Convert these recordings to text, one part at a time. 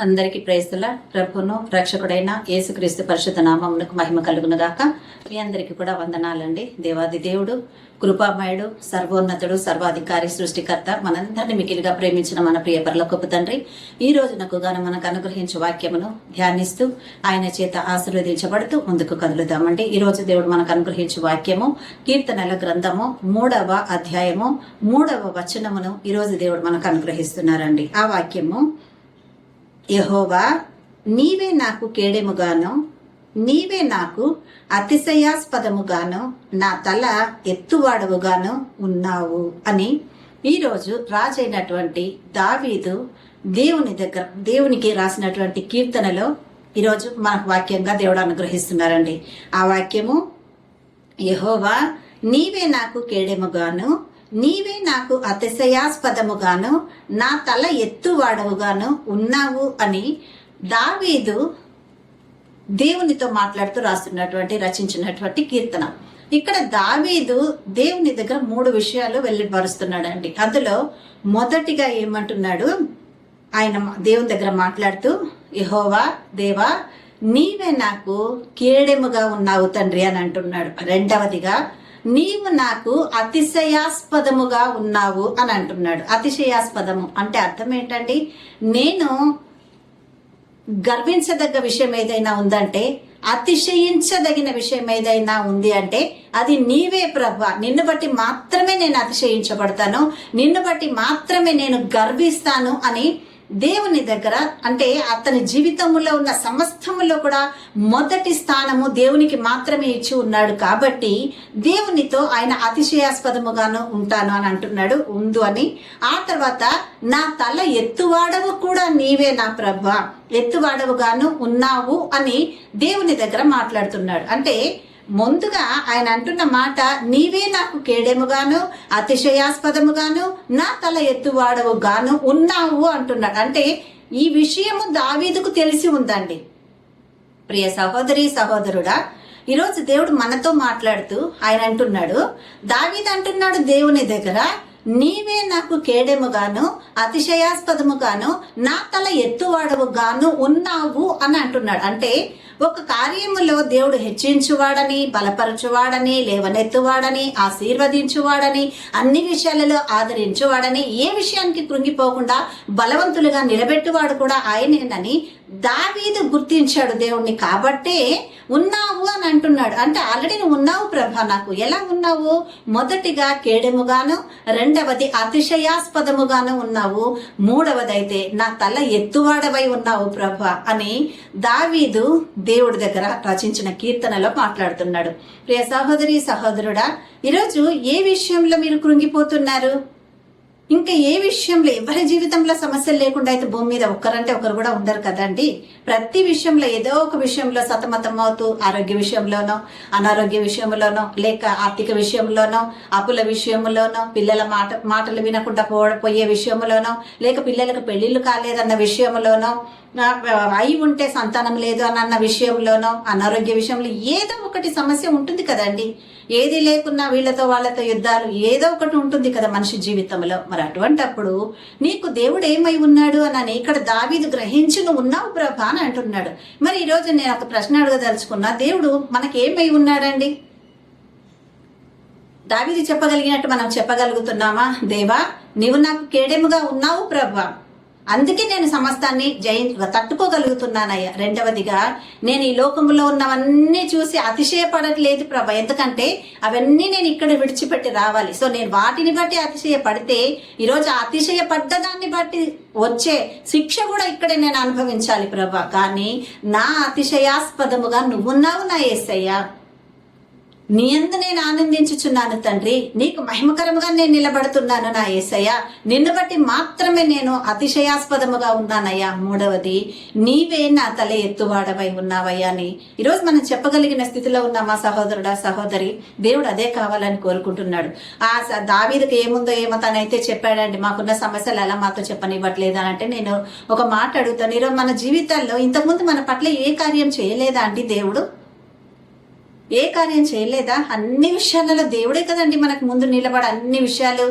అందరికీ ప్రైస్తుల ప్రభును రక్షకుడైన యేసుక్రీస్తు పరిశుద్ధ నామమునకు మహిమ కలుగును గాక. మీ అందరికీ కూడా వందనాలండి. దేవాది దేవుడు, కృపామయుడు, సర్వోన్నతుడు, సర్వాధికారి, సృష్టికర్త, మనందరినీ మికిలిగా ప్రేమించిన మన ప్రియ పరలోకపు తండ్రి, ఈ రోజునకు గాను మనకు అనుగ్రహించే వాక్యమును ధ్యానిస్తూ ఆయన చేత ఆశీర్వదించబడుతూ ముందుకు కదులుదామండి. ఈ రోజు దేవుడు మనకు అనుగ్రహించే వాక్యము కీర్తనల గ్రంథము 3వ అధ్యాయము 3వ వచనమును ఈ రోజు దేవుడు మనకు అనుగ్రహిస్తున్నారండి. ఆ వాక్యము, యెహోవా, నీవే నాకు కేడెముగాను, నీవే నాకు అతిశయాస్పదముగాను, నా తల ఎత్తువాడవుగాను ఉన్నావు అని ఈరోజు రాజైనటువంటి దావీదు దేవునికి రాసినటువంటి కీర్తనలో ఈరోజు మనకు వాక్యంగా దేవుడు అనుగ్రహిస్తున్నారండి. ఆ వాక్యము, యెహోవా, నీవే నాకు కేడెముగాను, నీవే నాకు అతిశయాస్పదముగాను, నా తల ఎత్తువాడవుగాను ఉన్నావు అని దావీదు దేవునితో మాట్లాడుతూ రచించినటువంటి కీర్తన. ఇక్కడ దావీదు దేవుని దగ్గర 3 విషయాలు వెల్లడిపరుస్తున్నాడండి. అందులో మొదటిగా ఏమంటున్నాడు, ఆయన దేవుని దగ్గర మాట్లాడుతూ, యెహోవా, దేవా, నీవే నాకు కేడెముగా ఉన్నావు తండ్రి అని అంటున్నాడు. రెండవదిగా, నీవు నాకు అతిశయాస్పదముగా ఉన్నావు అని అంటున్నాడు. అతిశయాస్పదము అంటే అర్థం ఏంటండి? నేను గర్వించదగ్గ విషయం ఏదైనా ఉందంటే, అతిశయించదగిన విషయం ఏదైనా ఉంది అంటే అది నీవే ప్రభువా. నిన్ను బట్టి మాత్రమే నేను అతిశయించబడతాను, నిన్ను బట్టి మాత్రమే నేను గర్విస్తాను అని దేవుని దగ్గర, అంటే అతని జీవితంలో ఉన్న సమస్తములో కూడా మొదటి స్థానము దేవునికి మాత్రమే ఇచ్చి ఉన్నాడు. కాబట్టి దేవునితో ఆయన అతిశయాస్పదముగాను ఉంటాను అని అంటున్నాడు, ఉండు అని. ఆ తర్వాత, నా తల ఎత్తువాడవు కూడా నీవే నా ప్రభువా, ఎత్తువాడవుగాను ఉన్నావు అని దేవుని దగ్గర మాట్లాడుతున్నాడు. అంటే ముందుగా ఆయన అంటున్న మాట, నీవే నాకు కేడెముగాను, అతిశయాస్పదముగాను, నా తల ఎత్తువాడవుగాను ఉన్నావు అంటున్నాడు. అంటే ఈ విషయము దావీదుకు తెలిసి ఉందండి. ప్రియ సహోదరి, సహోదరుడా, ఈరోజు దేవుడు మనతో మాట్లాడుతూ ఆయన అంటున్నాడు, దావీదు అంటున్నాడు దేవుని దగ్గర, నీవే నాకు కేడెముగాను, అతిశయాస్పదముగాను, నా తల ఎత్తువాడవుగాను ఉన్నావు అని అంటున్నాడు. అంటే ఒక కార్యములో దేవుడు హెచ్చించువాడని, బలపరచువాడని, లేవనెత్తువాడని, ఆశీర్వదించువాడని, అన్ని విషయాలలో ఆదరించువాడని, ఏ విషయానికి కృంగిపోకుండా బలవంతులుగా నిలబెట్టువాడు కూడా ఆయనేనని దావీదు గుర్తించాడు దేవుణ్ణి. కాబట్టే ఉన్నావు అని అంటున్నాడు. అంటే ఆల్రెడీ నువ్వు ఉన్నావు ప్రభా. నాకు ఎలా ఉన్నావు? మొదటిగా కేడెముగాను, రెండవది అతిశయాస్పదముగాను ఉన్నావు, మూడవదైతే నా తల ఎత్తువాడవై ఉన్నావు ప్రభా అని దావీదు దేవుడి దగ్గర రచించిన కీర్తనలో మాట్లాడుతున్నాడు. ప్రియ సహోదరి, సహోదరుడా, ఈరోజు ఏ విషయంలో మీరు కృంగిపోతున్నారు? ఇంకా ఏ విషయంలో, ఎవరి జీవితంలో సమస్యలు లేకుండా అయితే భూమి మీద ఒక్కరంటే ఒకరు కూడా ఉండరు కదండి. ప్రతి విషయంలో ఏదో ఒక విషయంలో సతమతం అవుతూ, ఆరోగ్య విషయంలోనో, అనారోగ్య విషయంలోనో, లేక ఆర్థిక విషయంలోనో, అప్పుల విషయంలోనో, పిల్లల మాటలు వినకుండా పోయే విషయంలోనో, లేక పిల్లలకు పెళ్లిళ్ళు కాలేదన్న విషయంలోనో, అయి ఉంటే సంతానం లేదు అన్న విషయంలోనో, అనారోగ్య విషయంలో ఏదో ఒకటి సమస్య ఉంటుంది కదండి. ఏది లేకున్నా వీళ్ళతో వాళ్ళతో యుద్ధాలు, ఏదో ఒకటి ఉంటుంది కదా మనిషి జీవితంలో. మరి అటువంటప్పుడు నీకు దేవుడు ఏమై ఉన్నాడు అని ఇక్కడ దావీదు గ్రహించి నువ్వు ఉన్నావు ప్రభా అని అంటున్నాడు. మరి ఈరోజు నేను ఒక ప్రశ్న అడగదలుచుకున్నా, దేవుడు మనకి ఏమై ఉన్నాడండి? దావీదు చెప్పగలిగినట్టు మనం చెప్పగలుగుతున్నామా? దేవా, నీవు నాకు కేడెముగా ఉన్నావు ప్రభా, అందుకే నేను సమస్తాన్ని తట్టుకోగలుగుతున్నానయ్యా. రెండవదిగా, నేను ఈ లోకంలో ఉన్నవన్నీ చూసి అతిశయపడట్లేదు ప్రభా, ఎందుకంటే అవన్నీ నేను ఇక్కడ విడిచిపెట్టి రావాలి. సో నేను వాటిని బట్టి అతిశయపడితే ఈరోజు అతిశయపడ్డదాన్ని బట్టి వచ్చే శిక్ష కూడా ఇక్కడే నేను అనుభవించాలి ప్రభా. కానీ నా అతిశయాస్పదముగా నువ్వున్నావు నా యేసయ్యా. నీ యందు నేను ఆనందించుచున్నాను తండ్రి, నీకు మహిమకరముగా నేను నిలబడుతున్నాను నా యేసయ్య, నిన్ను బట్టి మాత్రమే నేను అతిశయాస్పదముగా ఉన్నానయ్యా. మూడవది, నీవే నా తల ఎత్తువాడవై ఉన్నావయ్యా అని ఈరోజు మనం చెప్పగలిగిన స్థితిలో ఉన్నామా సహోదరుడా, సహోదరి? దేవుడు అదే కావాలని కోరుకుంటున్నాడు. ఆ దావీదుకి ఏముందో ఏమో తనైతే చెప్పాడండి, మాకున్న సమస్యలు ఎలా మాతో చెప్పనివ్వట్లేదు అని. అంటే నేను ఒక మాట అడుగుతాను, ఈరోజు మన జీవితాల్లో ఇంతకుముందు మన పట్ల ఏ కార్యం చేయలేదా అండి దేవుడు? ఏ కార్యం చేయలేదా? అన్ని విషయాలలో దేవుడే కదండి మనకు ముందు నిలబడి అన్ని విషయాలు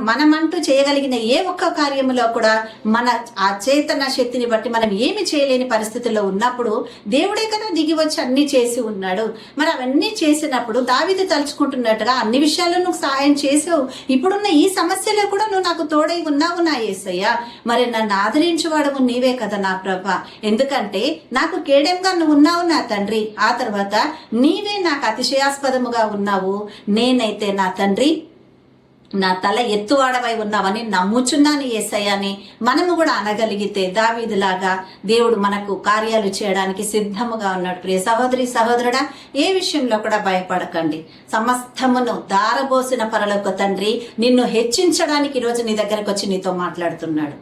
మనమంటూ చేయగలిగిన ఏ ఒక్క కార్యములో కూడా మన ఆ చేతన శక్తిని బట్టి మనం ఏమి చేయలేని పరిస్థితుల్లో ఉన్నప్పుడు దేవుడే కదా దిగి వచ్చి అన్ని చేసి ఉన్నాడు. మరి అవన్నీ చేసినప్పుడు దావీదు తలుచుకుంటున్నట్టుగా అన్ని విషయాల్లో నువ్వు సహాయం చేసావు, ఇప్పుడున్న ఈ సమస్యలో కూడా నువ్వు నాకు తోడై ఉన్నావు నా యేసయ్యా. మరి నన్ను ఆదరించేవాడము నీవే కదా నా ప్రభా, ఎందుకంటే నాకు కేడెంగా నువ్వు ఉన్నావు నా తండ్రి. ఆ తర్వాత నీవే నాకు అతిశయాస్పదముగా ఉన్నావు, నేనైతే నా తండ్రి నా తల ఎత్తువాడవై ఉన్నావని నమ్ముచున్నాను యేసయ్య అని మనము కూడా అనగలిగితే దావీదులాగా దేవుడు మనకు కార్యాలు చేయడానికి సిద్ధముగా ఉన్నాడు. ప్రియ సహోదరి సహోదరుడా, ఏ విషయంలో కూడా భయపడకండి. సమస్తమును దారబోసిన పరలోక తండ్రి నిన్ను హెచ్చించడానికి ఈరోజు నీ దగ్గరకు వచ్చి నీతో మాట్లాడుతున్నాడు.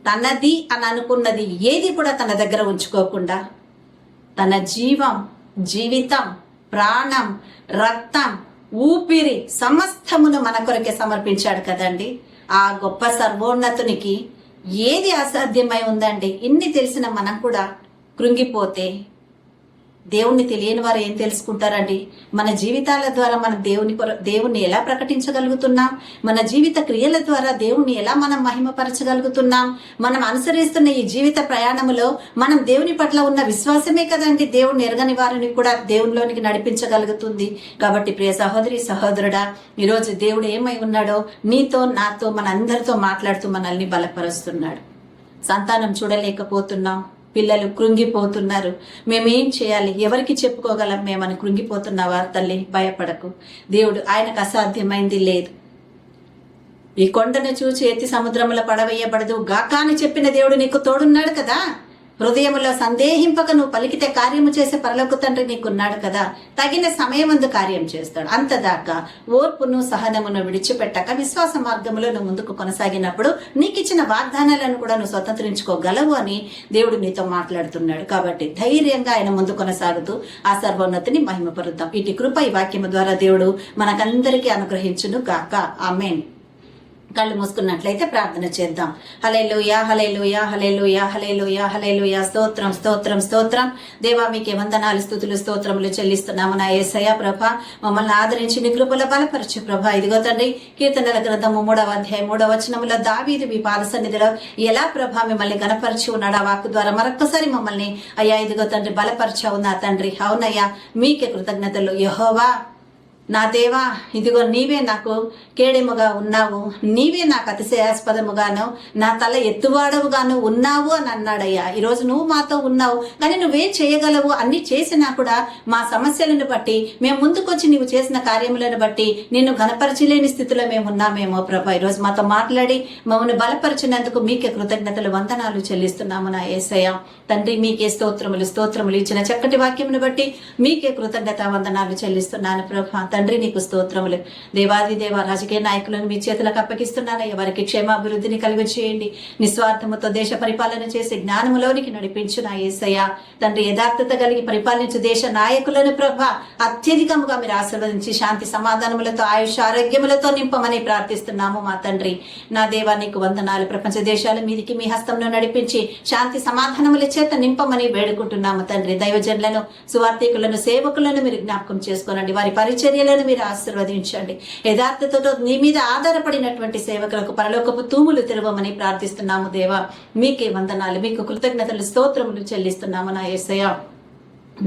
తనది అని అనుకున్నది ఏది కూడా తన దగ్గర ఉంచుకోకుండా తన జీవితం, ప్రాణం, రక్తం, ఊపిరి సమస్తమును మన కొరకే సమర్పించాడు కదండి. ఆ గొప్ప సర్వోన్నతునికి ఏది అసాధ్యమై ఉందండి? ఇన్ని తెలిసిన మనం కూడా కృంగిపోతే దేవుణ్ణి తెలియని వారు ఏం తెలుసుకుంటారండి? మన జీవితాల ద్వారా మనం దేవుణ్ణి ఎలా ప్రకటించగలుగుతున్నాం? మన జీవిత క్రియల ద్వారా దేవుణ్ణి ఎలా మనం మహిమపరచగలుగుతున్నాం? మనం అనుసరిస్తున్న ఈ జీవిత ప్రయాణములో మనం దేవుని పట్ల ఉన్న విశ్వాసమే కదండి దేవుణ్ణి ఎరగని వారిని కూడా దేవునిలోనికి నడిపించగలుగుతుంది. కాబట్టి ప్రియ సహోదరి సహోదరుడా, ఈరోజు దేవుడు ఏమై ఉన్నాడో నీతో నాతో మనందరితో మాట్లాడుతూ మనల్ని బలపరుస్తున్నాడు. సంతానం చూడలేకపోతున్నాం, పిల్లలు కృంగిపోతున్నారు, మేమేం చేయాలి, ఎవరికి చెప్పుకోగలం మేమని కృంగిపోతున్నావా తల్లి? భయపడకు, దేవుడు ఆయనకు అసాధ్యమైంది లేదు. ఈ కొండను చూచి ఎత్తి సముద్రముల పడవేయబడదు గాకా అని చెప్పిన దేవుడు నీకు తోడున్నాడు కదా. హృదయములో సందేహింపక నువ్వు పలికితే కార్యము చేసే పరలోక తండ్రి నీకున్నాడు కదా. తగిన సమయమందు కార్యం చేస్తాడు. అంతదాకా ఓర్పును సహనమును విడిచిపెట్టక విశ్వాస మార్గంలో నువ్వు ముందుకు కొనసాగినప్పుడు నీకు ఇచ్చిన వాగ్దానాలను కూడా నువ్వు స్వతంత్రించుకోగలవు అని దేవుడు నీతో మాట్లాడుతున్నాడు. కాబట్టి ధైర్యంగా ఆయన ముందు కొనసాగుతూ ఆ సర్వోన్నతిని మహిమపరుద్దాం. ఇటు కృప ఈ వాక్యము ద్వారా దేవుడు మనకందరికీ అనుగ్రహించును గాక. ఆమేన్. కళ్ళు మూసుకున్నట్లయితే ప్రార్థన చేద్దాం. హల్లెలూయా, హల్లెలూయా, హల్లెలూయా, హల్లెలూయా, హల్లెలూయా. స్తోత్రం, స్తోత్రం, స్తోత్రం. దేవా మీకే వందనాలు, స్తుతులు, స్తోత్రములు చెల్లిస్తున్నాము నా యేసయ్య ప్రభా. మమ్మల్ని ఆదరించి నీ కృపలో బలపరచు ప్రభా. ఇదిగో తండ్రి, కీర్తనల గ్రంథము 3వ అధ్యాయం 3వ వచనములో దావీదు మీ పాద సన్నిధిలో ఎలా ప్రభా మిమ్మల్ని గణపరిచి ఉన్నాడు. ఆ వాక్కు ద్వారా మరొక్కసారి మమ్మల్ని అయ్యా ఇదిగో తండ్రి బలపరచావు నా తండ్రి. అవునయ్యా, మీకే కృతజ్ఞతలు. యెహోవా నా దేవా, ఇదిగో నీవే నాకు కేడెముగా ఉన్నావు, నీవే నాకు అతిశయాస్పదముగాను నా తల ఎత్తువాడవుగాను ఉన్నావు అని అన్నాడయ్యా. ఈరోజు నువ్వు మాతో ఉన్నావు, కానీ నువ్వేం చేయగలవు? అన్ని చేసినా కూడా మా సమస్యలను బట్టి మేము ముందుకొచ్చి నీవు చేసిన కార్యములను బట్టి నిన్ను ఘనపరచలేని స్థితిలో మేము ఉన్నామేమో ప్రభా. ఈరోజు మాతో మాట్లాడి మమ్మల్ని బలపరిచినందుకు మీకే కృతజ్ఞతలు, వందనాలు చెల్లిస్తున్నాము నా యేసయ్య తండ్రి. మీకే స్తోత్రములు, స్తోత్రములు. ఇచ్చిన చక్కటి వాక్యమును బట్టి మీకే కృతజ్ఞత వందనాలు చెల్లిస్తున్నాను ప్రభా. తండ్రి నీకు స్తోత్రములు. దేవాది దేవ రాజకీయ నాయకులను మీ చేతులకు అప్పగిస్తున్నానయ్య. వారికి క్షేమాభివృద్ధిని కలిగి చేయండి. నిస్వార్థముతో దేశ పరిపాలన చేసి జ్ఞానములోనికి నడిపించు నా యేసయ్య తండ్రి. యథార్థత కలిగి పరిపాలించు దేశ నాయకులను ప్రభా అత్యధికముగా మీరు ఆశీర్వదించి శాంతి సమాధానములతో ఆయుష్ ఆరోగ్యములతో నింపమని ప్రార్థిస్తున్నాము మా తండ్రి. నా దేవా నీకు వందనాలు. ప్రపంచ దేశాల మీదికి మీ హస్తంలో నడిపించి శాంతి సమాధానముల చేత నింపమని వేడుకుంటున్నాము తండ్రి. దైవజనులను, సువార్థికులను, సేవకులను మీరు జ్ఞాపకం చేసుకోనండి. వారి పరిచర్యలను మీరు ఆశీర్వదించండి. యథార్థతతో నీ మీద ఆధారపడినటువంటి సేవకులకు పరలోకపు తూములు తెరవమని ప్రార్థిస్తున్నాము దేవా. మీకే వందనాలు, మీకు కృతజ్ఞతలు, స్తోత్రములు చెల్లిస్తున్నాము నా యేసయ్య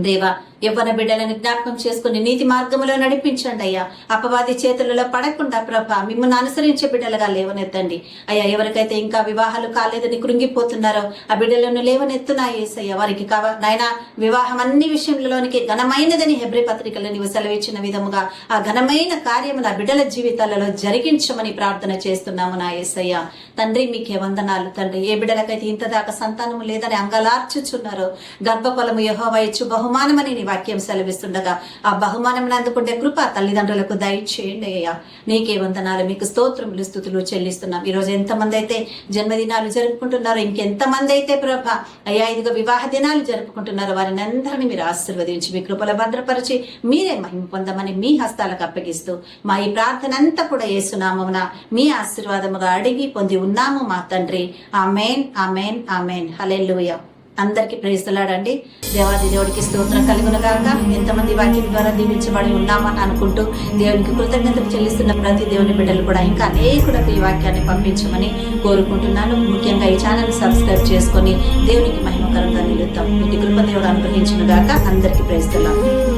దేవా. యవ్వన బిడ్డలను జ్ఞాపకం చేసుకుని నీతి మార్గంలో నడిపించండి అయ్యా. అపవాది చేతులలో పడకుండా ప్రభా మిమ్మల్ని అనుసరించే బిడ్డలుగా లేవనెత్తండి అయ్యా. ఎవరికైతే ఇంకా వివాహాలు కాలేదని కృంగిపోతున్నారో ఆ బిడ్డలను లేవనెత్తునా యేసయ్య. వారికి నాయనా వివాహం అన్ని విషయంలోనికి ఘనమైనదని హెబ్రీ పత్రికలో నీవు సెలవిచ్చిన విధముగా ఆ ఘనమైన కార్యము నా బిడ్డల జీవితాలలో జరిగించమని ప్రార్థన చేస్తున్నాము నా యేసయ్య తండ్రి. మీకే వందనాలు తండ్రి. ఏ బిడ్డలకైతే ఇంతదాకా సంతానము లేదని అంగలార్చుచున్నారో గర్భఫలము యెహోవా ఇచ్చు బహుమానమని నీ వాక్యం సెలవిస్తుండగా ఆ బహుమానం అందుకుంటే కృప తల్లిదండ్రులకు దయచేయండి అయ్యా. నీకే వందనాలు, మీకు స్తోత్రములు, స్తుతులు చెల్లిస్తున్నాం. ఈ రోజు ఎంతమంది అయితే జన్మదినాలు జరుపుకుంటున్నారో, ఇంకెంతమంది అయితే ప్రభా అయ్యా ఇదిగో వివాహ దినాలు జరుపుకుంటున్నారో వారిని అందరినీ మీరు ఆశీర్వదించి మీ కృపలో భద్రపరిచి మీరే మహిమ పొందమని మీ హస్తాలకు అప్పగిస్తూ మా ఈ ప్రార్థన అంతా కూడా యేసునామమున మీ ఆశీర్వాదముగా అడిగి పొంది ఉన్నాము మా తండ్రి. ఆమేన్, ఆమేన్, ఆమేన్. హల్లెలూయా. అందరికి ప్రేస్తలాడండి. దేవాది దేవుడికి స్తోత్రం కలుగునుగాక. ఎంతమంది వాక్యం ద్వారా దీవించబడి ఉన్నామని అనుకుంటూ దేవునికి కృతజ్ఞతలు చెల్లిస్తున్న ప్రతి దేవుని బిడ్డలు కూడా ఇంకా అనేకులకు ఈ వాక్యాన్ని పంపించమని కోరుకుంటున్నాను. ముఖ్యంగా ఈ ఛానల్ సబ్స్క్రైబ్ చేసుకొని దేవునికి మహిమకరంగా నిలుద్దాం. ఇటు కృప దేవుడు అనుగ్రహించునుగాక. అందరికీ ప్రేస్తలాడు.